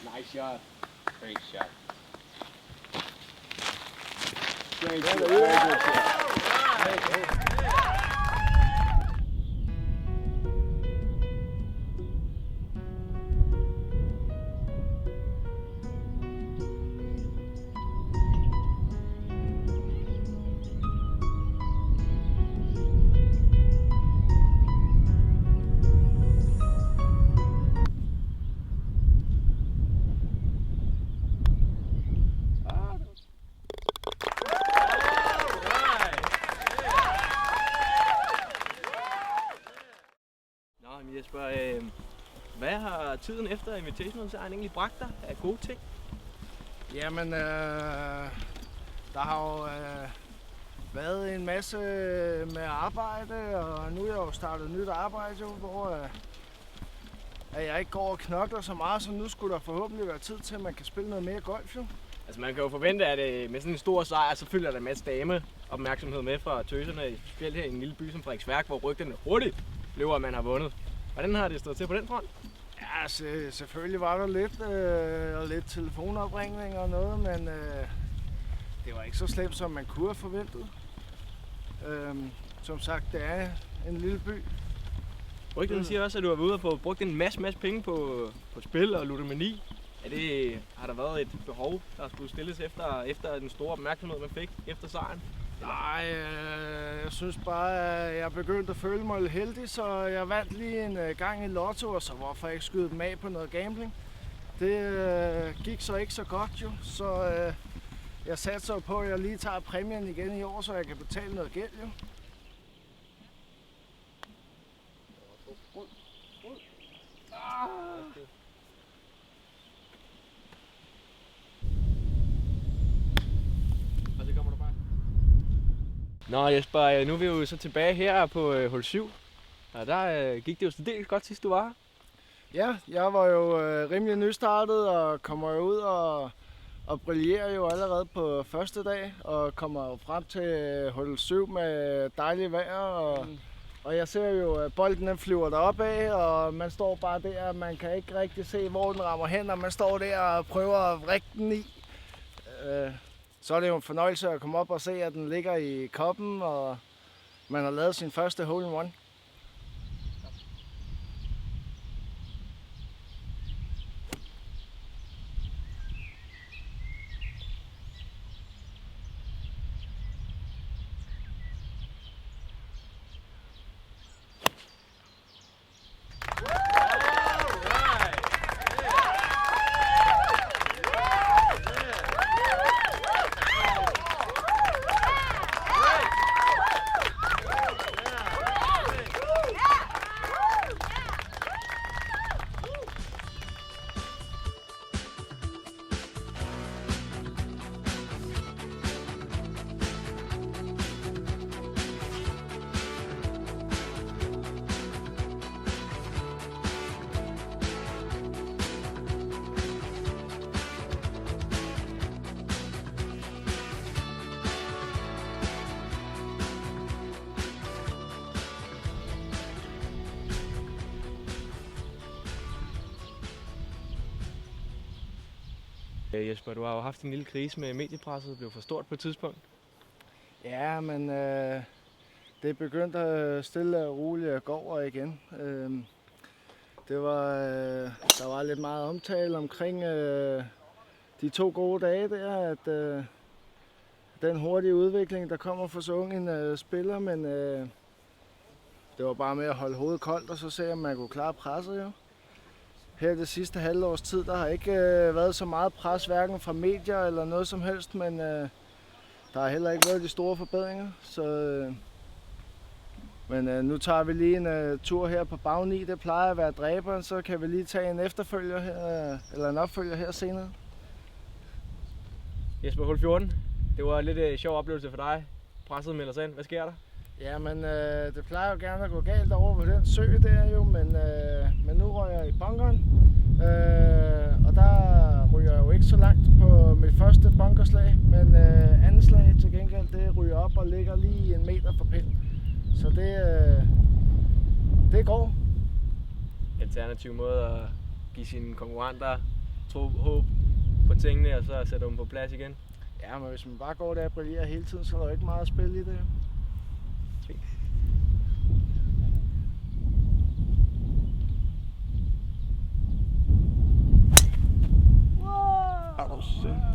Nice shot. Great shot. Very good shot. Jesper, hvad har tiden efter Invitational-sejren egentlig bragt dig af gode ting? Jamen, der har jo været en masse med arbejde, og nu er jeg jo startet nyt arbejde, jo, hvor at jeg ikke går og knokler så meget, så nu skulle der forhåbentlig være tid til, at man kan spille noget mere golf, jo. Altså man kan jo forvente, at med sådan en stor sejr, så følger der en masse dame opmærksomhed med fra tøserne, specielt her i en lille by som Frederiksværk, hvor rygterne hurtigt løber, at man har vundet. Hvordan har det stået til på den front? Ja, selvfølgelig var der lidt telefonopringning og noget, men det var ikke så slemt, som man kunne have forventet. Som sagt, det er en lille by. Rygterne siger også, at du har været ude og få brugt en masse penge på spil og ludomani. Har der været et behov, der skulle stilles efter den store opmærksomhed, man fik efter sejren? Nej, jeg synes bare, at jeg begyndte at føle mig lidt heldig, så jeg vandt lige en gang i lotto, og så hvorfor ikke skyde dem af på noget gambling. Det gik så ikke så godt jo, så jeg satser på, at jeg lige tager præmien igen i år, så jeg kan betale noget gæld jo. Nå Jesper, nu er vi jo så tilbage her på hul 7, og der gik det jo særdeles godt sidst du var her. Ja, jeg var jo rimelig nystartet og kommer jo ud og brillerer jo allerede på første dag og kommer jo frem til hul 7 med dejligt vejr og jeg ser jo, at bolden den flyver derop af, og man står bare der, og man kan ikke rigtig se, hvor den rammer hen, og man står der og prøver at vrikke den i. Så er det jo en fornøjelse at komme op og se, at den ligger i koppen, og man har lavet sin første hole in one. Jesper, du har jo haft en lille krise med mediepresset, blev for stort på et tidspunkt. Ja, men det begyndte stille og roligt at gå over igen. Der var lidt meget omtale omkring de 2 gode dage der, at den hurtige udvikling, der kommer fra så ung en spiller, men det var bare med at holde hovedet koldt og så se, om man kunne klare presset jo. Her det sidste halvårs tid, der har ikke været så meget pres, hverken fra medier eller noget som helst, men der har heller ikke været de store forbedringer. Men nu tager vi lige en tur her på bag 9, det plejer at være dræberen, så kan vi lige tage en efterfølger her, eller en opfølger her senere. Jesper, hul 14. Det var en lidt sjov oplevelse for dig. Presset melder sig ind. Hvad sker der? Jamen, det plejer jo gerne at gå galt over på den sø der jo, men nu rører jeg i bunkeren. Og der ryger jeg jo ikke så langt på mit første bunkerslag, men andet slag til gengæld, det ryger op og ligger lige 1 meter fra pind. Så det går. Alternativ måde at give sine konkurrenter tro håb på tingene, og så sætter dem på plads igen. Ja, men hvis man bare går der og brillerer hele tiden, så er der jo ikke meget at spille i det. Fint. Er du sindssyg?